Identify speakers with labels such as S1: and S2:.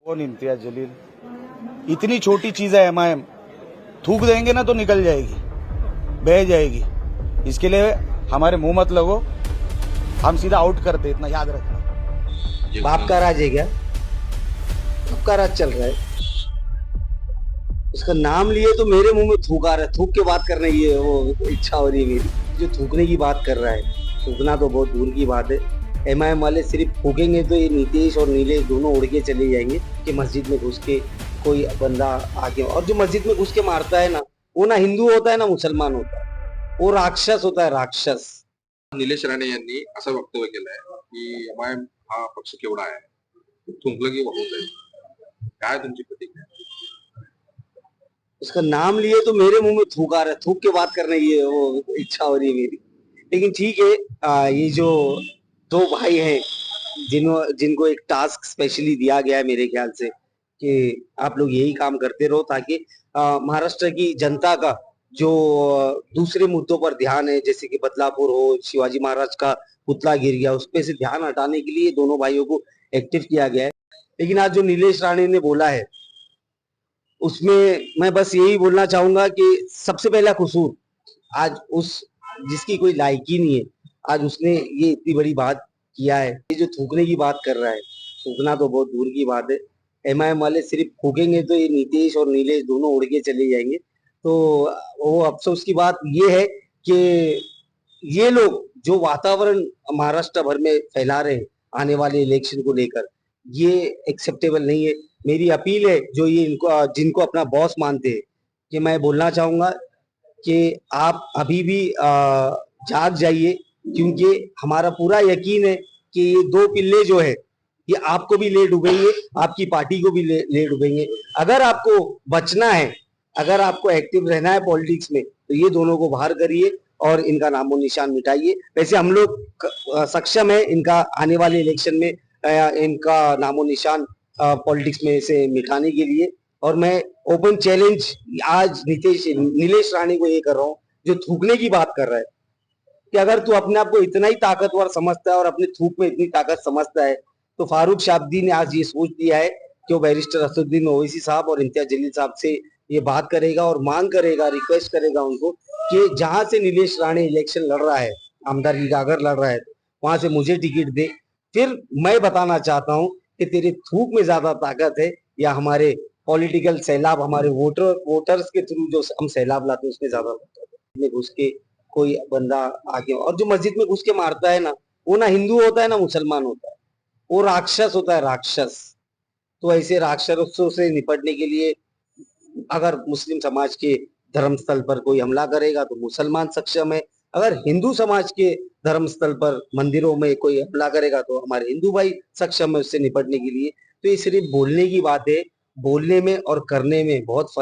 S1: कौन इम्तियाज जलील? इतनी छोटी चीज है एमआईएम, थूक देंगे ना तो निकल जाएगी, बह जाएगी। इसके लिए हमारे मुंह मत लगो, हम सीधा आउट करते, इतना याद रखना।
S2: बाप का राज है क्या? बाप का राज चल रहा है। उसका नाम लिए तो मेरे मुंह में थूक आ रहा है। थूक के बात करने की वो इच्छा हो रही है मेरी। जो थूकने की बात कर रहा है, थूकना तो बहुत दूर की बात है। एमआईएम वाले सिर्फ थूकेंगे तो ये नीतीश और नीलेश दोनों उड़ के चले जाएंगे कि मस्जिद में घुस के कोई बंदा आके, और जो मस्जिद में घुस के मारता है ना, वो ना हिंदू होता है ना मुसलमान होता है, वो राक्षस होता है, राक्षस।
S3: निलेश राणे यांनी असं वक्तव्य केलंय की एमआयएम हा पक्ष केवढा आहे, थुंकलं की वाहून जाईल. काय तुमची प्रतिक्रिया?
S2: उसका नाम लिए तो मेरे मुंह में थूक आ रहा है। थूक के बात करने की वो इच्छा हो रही है मेरी। लेकिन ठीक है, ये जो दो भाई हैं जिनको एक टास्क स्पेशली दिया गया है मेरे ख्याल से कि आप लोग यही काम करते रहो ताकि महाराष्ट्र की जनता का जो दूसरे मुद्दों पर ध्यान है, जैसे कि बदलापुर हो, शिवाजी महाराज का पुतला गिर गया, उस पे से ध्यान हटाने के लिए दोनों भाइयों को एक्टिव किया गया है। लेकिन आज जो नीलेश राणे ने बोला है उसमें मैं बस यही बोलना चाहूंगा कि सबसे पहला कसूर आज उस जिसकी कोई लायकी नहीं है, आज उसने ये इतनी बड़ी बात किया है। ये जो थूकने की बात कर रहा है, थूकना तो बहुत दूर की बात है। एमआईएम वाले सिर्फ थूकेंगे तो ये नीतीश और नीलेश दोनों उड़ के चले जाएंगे। तो वो अफसोस की बात ये है कि ये लोग जो वातावरण महाराष्ट्र भर में फैला रहे हैं आने वाले इलेक्शन को लेकर, ये एक्सेप्टेबल नहीं है। मेरी अपील है जो ये इनको जिनको अपना बॉस मानते हैं कि मैं बोलना चाहूंगा कि आप अभी भी जाग जाइए, क्योंकि हमारा पूरा यकीन है कि ये दो पिल्ले जो है ये आपको भी ले डूबेंगे, आपकी पार्टी को भी ले डूबेंगे। अगर आपको बचना है, अगर आपको एक्टिव रहना है पॉलिटिक्स में, तो ये दोनों को बाहर करिए और इनका नामो निशान मिटाइए। वैसे हम लोग सक्षम है इनका आने वाले इलेक्शन में इनका नामो निशान पॉलिटिक्स में से मिटाने के लिए। और मैं ओपन चैलेंज आज नीलेश राणे को ये कर रहा हूँ जो थूकने की बात कर रहा है कि अगर तू अपने आप को इतना ही ताकतवर समझता है और अपने थूक में इतनी ताकत समझता है, तो फारूक शाब्दी ने आज ये सोच दिया है कि वो बैरिस्टर असदुद्दीन ओवैसी साहब और इम्तियाज जलील साहब से ये बात करेगा और मांग करेगा, रिक्वेस्ट करेगा उनको कि जहां से नीलेश राणे इलेक्शन लड़ रहा है, आमदारगी का अगर लड़ रहा है, वहां से मुझे टिकट दे। फिर मैं बताना चाहता हूँ कि तेरे थूक में ज्यादा ताकत है या हमारे पॉलिटिकल सैलाब, हमारे वोटर्स के थ्रू जो हम सैलाब लाते हैं उसमें ज्यादा में घुस के कोई बंदा आके, और जो मस्जिद में घुस के मारता है ना, वो ना हिंदू होता है ना मुसलमान होता है, वो राक्षस होता है, राक्षस। तो ऐसे राक्षसों से निपटने के लिए अगर मुस्लिम समाज के धर्म स्थल पर कोई हमला करेगा तो मुसलमान सक्षम है, अगर हिंदू समाज के धर्म स्थल पर मंदिरों में कोई हमला करेगा तो हमारे हिंदू भाई सक्षम है उससे निपटने के लिए। तो ये सिर्फ बोलने की बात है, बोलने में और करने में बहुत फर्क